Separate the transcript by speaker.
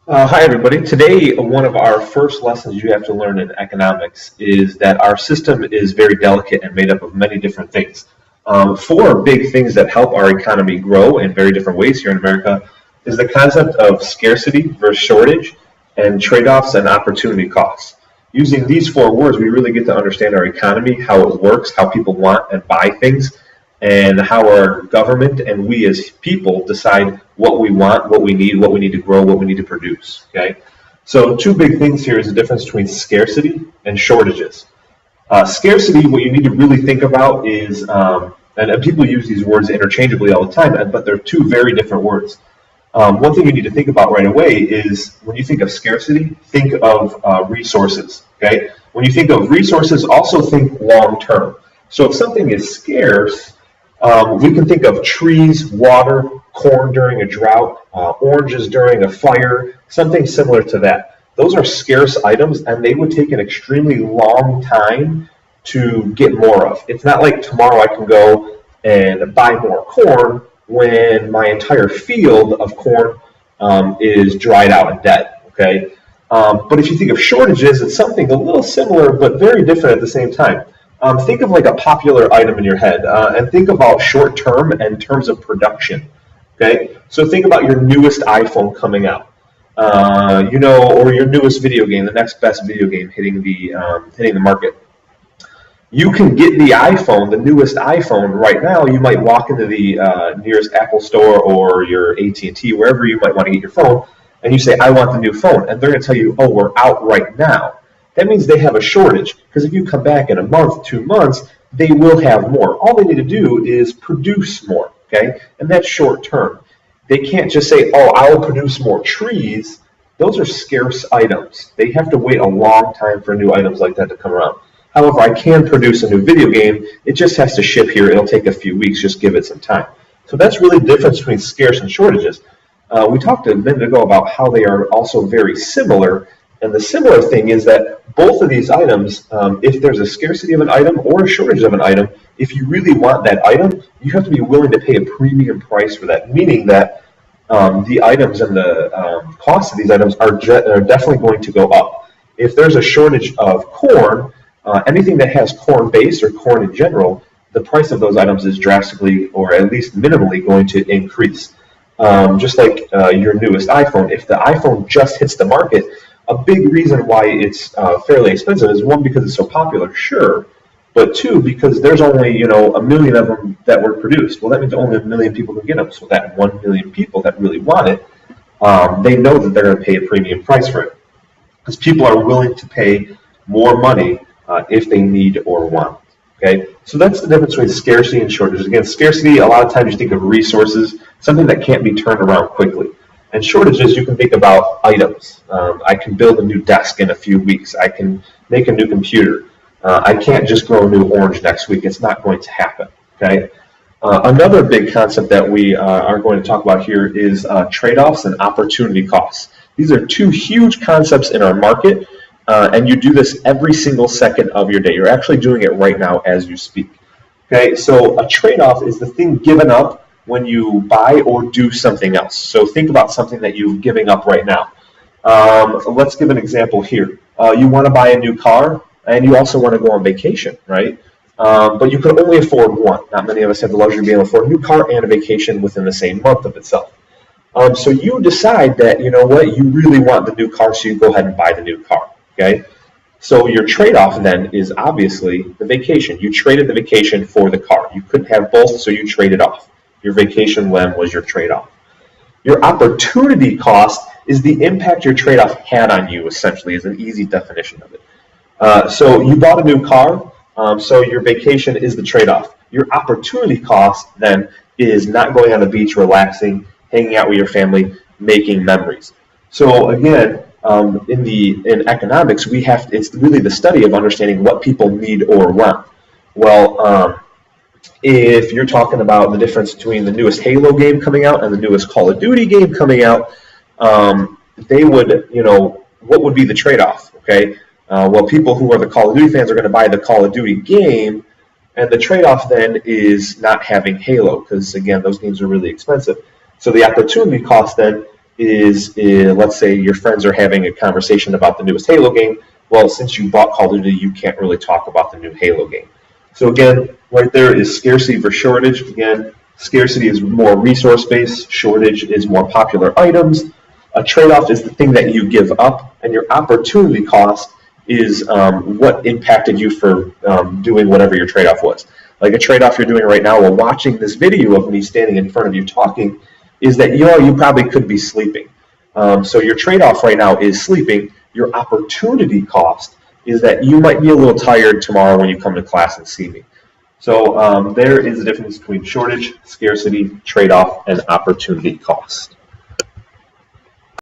Speaker 1: Hi, everybody. Today, one of our first lessons you have to learn in economics is that our system is very delicate and made up of many different things. Four big things that help our economy grow in very different ways here in America is the concept of scarcity versus shortage and trade-offs and opportunity costs. Using these four words, we really get to understand our economy, how it works, how people want and buy things, and how our government and we as people decide what we want, what we need to grow, what we need to produce. Okay, so two big things here is the difference between scarcity and shortages. Scarcity, what you need to really think about is, and people use these words interchangeably all the time, but they're two very different words. One thing you need to think about right away is when you think of scarcity, think of resources. Okay, when you think of resources, also think long term. So if something is scarce, we can think of trees, water, corn during a drought, oranges during a fire, something similar to that. Those are scarce items, and they would take an extremely long time to get more of. It's not like tomorrow I can go and buy more corn when my entire field of corn is dried out and dead. Okay, but if you think of shortages, it's something a little similar but very different at the same time. Think of like a popular item in your head and think about short term and terms of production. Okay, so think about your newest iPhone coming out, or your newest video game, the next best video game hitting the market. You can get the iPhone, the newest iPhone right now. You might walk into the nearest Apple store or your AT&T, wherever you might want to get your phone, and you say, "I want the new phone," and they're going to tell you, "Oh, we're out right now." That means they have a shortage, because if you come back in a month, 2 months, they will have more. All they need to do is produce more, okay? And that's short term. They can't just say, "Oh, I'll produce more trees." Those are scarce items. They have to wait a long time for new items like that to come around. However, I can produce a new video game. It just has to ship here. It'll take a few weeks. Just give it some time. So that's really the difference between scarce and shortages. We talked a minute ago about how they are also very similar. And the similar thing is that both of these items, if there's a scarcity of an item or a shortage of an item, if you really want that item, you have to be willing to pay a premium price for that, meaning that the items and the cost of these items are definitely going to go up. If there's a shortage of corn, anything that has corn base or corn in general, the price of those items is drastically or at least minimally going to increase. Just like your newest iPhone, if the iPhone just hits the market, a big reason why it's fairly expensive is, one, because it's so popular, sure, but two, because there's only a million of them that were produced. Well, that means only a million people can get them. So that 1 million people that really want it, they know that they're going to pay a premium price for it, because people are willing to pay more money if they need or want. Okay, so that's the difference between scarcity and shortages. Again, scarcity, a lot of times you think of resources, something that can't be turned around quickly. And shortages, you can think about items. I can build a new desk in a few weeks. I can make a new computer. I can't just grow a new orange next week. It's not going to happen. Okay. Another big concept that we are going to talk about here is trade-offs and opportunity costs. These are two huge concepts in our market, and you do this every single second of your day. You're actually doing it right now as you speak. Okay. So a trade-off is the thing given up when you buy or do something else. So think about something that you're giving up right now. Let's give an example here. You want to buy a new car, and you also want to go on vacation, right? But you could only afford one. Not many of us have the luxury of being able to afford a new car and a vacation within the same month of itself. So you decide that, you really want the new car, so you go ahead and buy the new car, okay? So your trade-off then is obviously the vacation. You traded the vacation for the car. You couldn't have both, so you traded off. Your vacation then was your trade-off. Your opportunity cost is the impact your trade-off had on you, essentially, is an easy definition of it. So you bought a new car, so your vacation is the trade-off. Your opportunity cost then is not going on the beach, relaxing, hanging out with your family, making memories. So again, in economics, it's really the study of understanding what people need or want. Well, if you're talking about the difference between the newest Halo game coming out and the newest Call of Duty game coming out, they would, what would be the trade-off, okay? Well, people who are the Call of Duty fans are going to buy the Call of Duty game, and the trade-off then is not having Halo, because, again, those games are really expensive. So the opportunity cost then is, let's say your friends are having a conversation about the newest Halo game. Well, since you bought Call of Duty, you can't really talk about the new Halo game. So again, right there is scarcity versus shortage. Again, scarcity is more resource-based. Shortage is more popular items. A trade-off is the thing that you give up, and your opportunity cost is what impacted you for doing whatever your trade-off was. Like a trade-off you're doing right now while watching this video of me standing in front of you talking is that you probably could be sleeping. So your trade-off right now is sleeping. Your opportunity cost is that you might be a little tired tomorrow when you come to class and see me. So there is a difference between shortage, scarcity, trade-off, and opportunity cost.